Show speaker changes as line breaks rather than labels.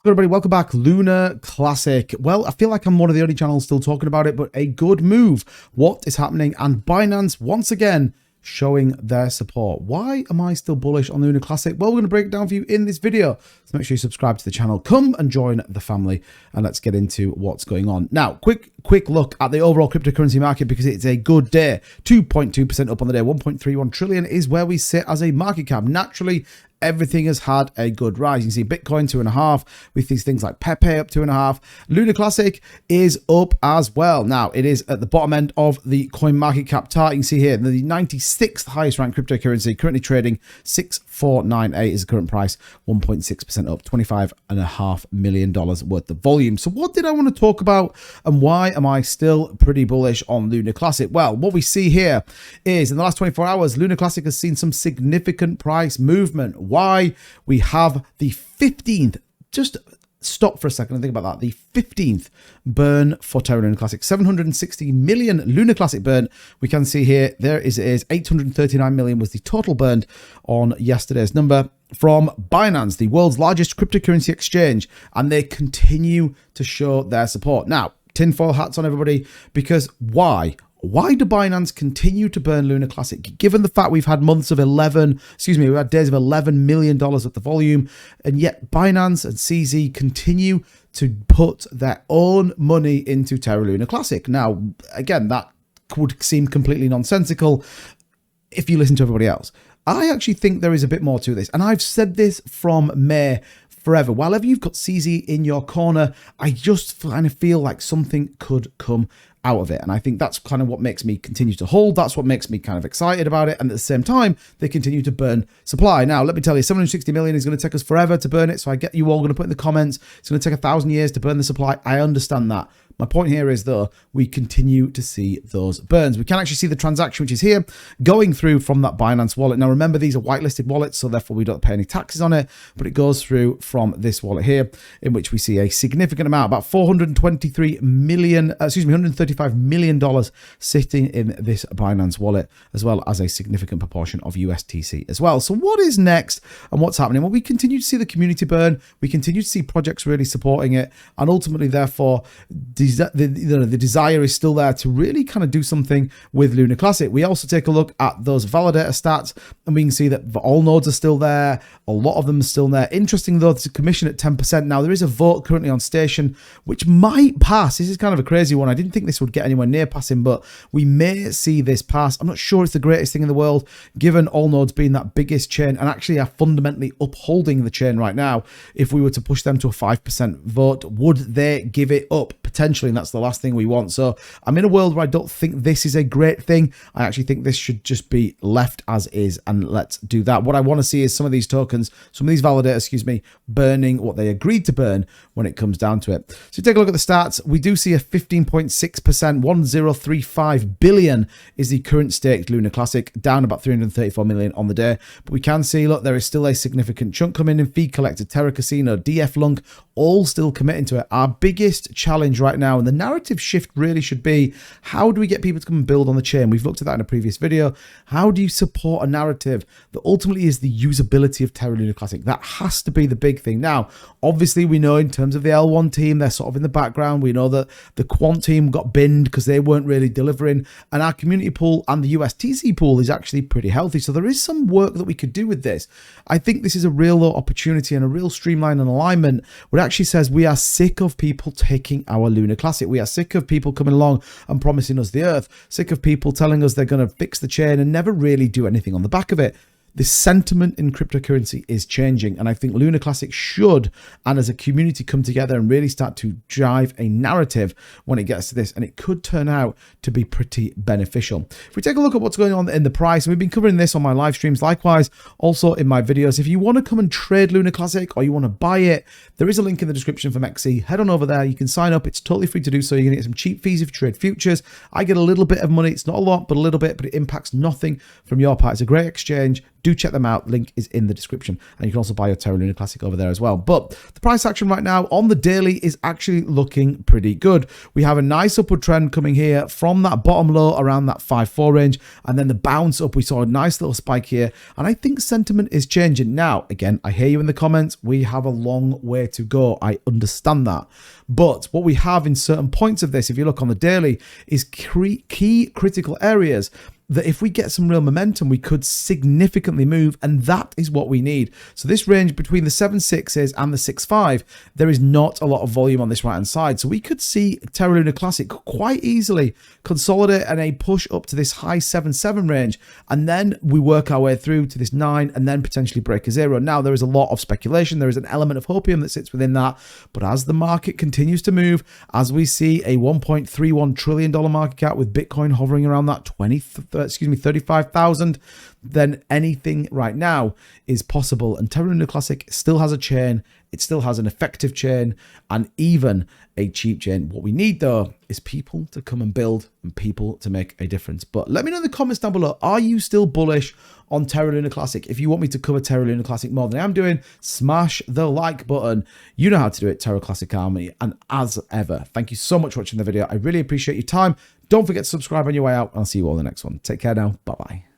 Everybody, welcome back. Luna Classic. Well, I feel like I'm one of the only channels still talking about it, but a good move. What is happening? And Binance once again showing their support. Why am I still bullish on Luna Classic? Well, we're going to break it down for you in this video. So make sure you subscribe to the channel. Come and join the family, and let's get into what's going on. Now, quick look at the overall cryptocurrency market because it's a good day. 2.2% up on the day. 1.31 trillion is where we sit as a market cap. Naturally, everything has had a good rise. You can see Bitcoin 2.5 with these things like Pepe up 2.5. Luna Classic is up as well. Now it is at the bottom end of the coin market cap chart. You can see here the 96th highest ranked cryptocurrency, currently trading 6498 is the current price, 1.6% up, $25.5 million worth of volume. So what did I want to talk about, and why am I still pretty bullish on Luna Classic? Well, what we see here is in the last 24 hours, Luna Classic has seen some significant price movement. Why? We have the 15th, just stop for a second and think about that, the 15th burn for Terra Luna Classic, 760 million Luna Classic burn. We can see here, there is 839 million was the total burned on yesterday's number from Binance, the world's largest cryptocurrency exchange, and they continue to show their support. Now, tinfoil hats on everybody, because why? Why do Binance continue to burn Luna Classic, given the fact we've had days of $11 million of the volume, and yet Binance and CZ continue to put their own money into Terra Luna Classic? Now, again, that would seem completely nonsensical if you listen to everybody else. I actually think there is a bit more to this, and I've said this from May forever. Whenever you've got CZ in your corner, I just kind of feel like something could come out of it. And I think that's kind of what makes me continue to hold. That's what makes me kind of excited about it. And at the same time, they continue to burn supply. Now, let me tell you, 760 million is going to take us forever to burn it. So I get you all going to put in the comments, it's going to take 1,000 years to burn the supply. I understand that. My point here is, though, we continue to see those burns. We can actually see the transaction, which is here, going through from that Binance wallet. Now, remember, these are whitelisted wallets, so therefore we don't pay any taxes on it, but it goes through from this wallet here, in which we see a significant amount, about $135 million sitting in this Binance wallet, as well as a significant proportion of USTC as well. So what is next and what's happening? Well, we continue to see the community burn. We continue to see projects really supporting it, and ultimately, therefore, the desire is still there to really kind of do something with Luna Classic. We also take a look at those validator stats, and we can see that all nodes are still there. A lot of them are still there. Interesting, though, there's a commission at 10%. Now, there is a vote currently on station, which might pass. This is kind of a crazy one. I didn't think this would get anywhere near passing, but we may see this pass. I'm not sure it's the greatest thing in the world, given all nodes being that biggest chain and actually are fundamentally upholding the chain right now. If we were to push them to a 5% vote, would they give it up? Potentially, and that's the last thing we want. So I'm in a world where I don't think this is a great thing. I actually think this should just be left as is, and let's do that. What I want to see is some of these tokens, some of these validators, burning what they agreed to burn when it comes down to it. So take a look at the stats. We do see a 15.6%, 1035 billion is the current staked Luna Classic, down about 334 million on the day. But we can see, look, there is still a significant chunk coming in. Fee collected, Terra Casino, DF Lunk, all still committing to it. Our biggest challenge right now, and the narrative shift really should be, how do we get people to come and build on the chain? We've looked at that in a previous video. How do you support a narrative that ultimately is the usability of Terra Luna Classic? That has to be the big thing. Now, obviously, we know in terms of the L1 team, they're sort of in the background. We know that the Quant team got binned because they weren't really delivering, and our community pool and the USTC pool is actually pretty healthy. So there is some work that we could do with this. I think this is a real opportunity and a real streamline and alignment where it actually says we are sick of people taking our Luna Classic. We are sick of people coming along and promising us the earth, sick of people telling us they're going to fix the chain and never really do anything on the back of it. The sentiment in cryptocurrency is changing, and I think Luna Classic should, and as a community, come together and really start to drive a narrative when it gets to this, and it could turn out to be pretty beneficial. If we take a look at what's going on in the price, and we've been covering this on my live streams, likewise also in my videos. If you want to come and trade Luna Classic or you want to buy it, there is a link in the description from XC. Head on over there. You can sign up. It's totally free to do so. You're going to get some cheap fees if you trade futures. I get a little bit of money. It's not a lot, but a little bit, but it impacts nothing from your part. It's a great exchange. do check them out. Link is in the description. And you can also buy your terraluna Classic over there as well. But the price action right now on the daily is actually looking pretty good. We have a nice upward trend coming here from that bottom low around that 5.4 range. And then the bounce up, we saw a nice little spike here. And I think sentiment is changing. Now, again, I hear you in the comments. We have a long way to go. I understand that. But what we have in certain points of this, if you look on the daily, is key critical areas that if we get some real momentum, we could significantly move, and that is what we need. So this range between the 7.6s and the 6.5, there is not a lot of volume on this right-hand side. So we could see Terraluna Classic quite easily consolidate and a push up to this high 7.7 range, and then we work our way through to this 9 and then potentially break a 0. Now, there is a lot of speculation. There is an element of hopium that sits within that, but as the market continues to move, as we see a $1.31 trillion market cap with Bitcoin hovering around that 35,000, then anything right now is possible. And Terraluna Classic still has a chain. It still has an effective chain and even a cheap chain. What we need though is people to come and build and people to make a difference. But let me know in the comments down below, are you still bullish on Terraluna Classic? If you want me to cover Terraluna Classic more than I am doing, smash the like button. You know how to do it, Terra Classic Army. And as ever, thank you so much for watching the video. I really appreciate your time. Don't forget to subscribe on your way out. I'll see you all in the next one. Take care now. Bye-bye.